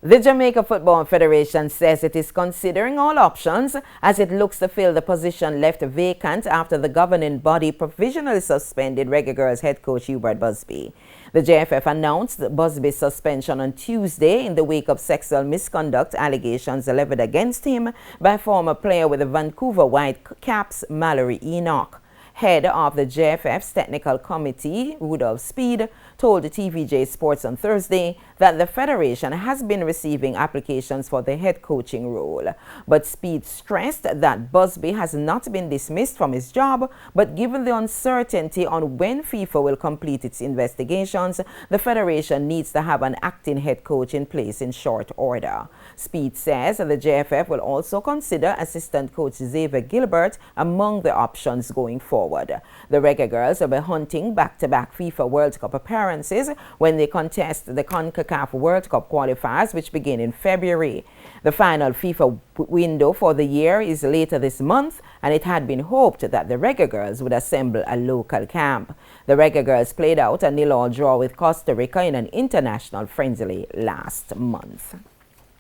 The Jamaica Football Federation says it is considering all options as it looks to fill the position left vacant after the governing body provisionally suspended Reggae Girls head coach Hubert Busby. The JFF announced Busby's suspension on Tuesday in the wake of sexual misconduct allegations leveled against him by former player with the Vancouver Whitecaps Mallory Enoch. Head of the JFF's technical committee, Rudolph Speed, told TVJ Sports on Thursday that the federation has been receiving applications for the head coaching role. But Speed stressed that Busby has not been dismissed from his job, but given the uncertainty on when FIFA will complete its investigations, the federation needs to have an acting head coach in place in short order. Speed says the JFF will also consider assistant coach Xavier Gilbert among the options going forward. The Reggae Girls will be hunting back-to-back FIFA World Cup appearances when they contest the CONCACAF World Cup qualifiers, which begin in February. The final FIFA window for the year is later this month, and it had been hoped that the Reggae Girls would assemble a local camp. The Reggae Girls played out a 0-0 draw with Costa Rica in an international friendly last month.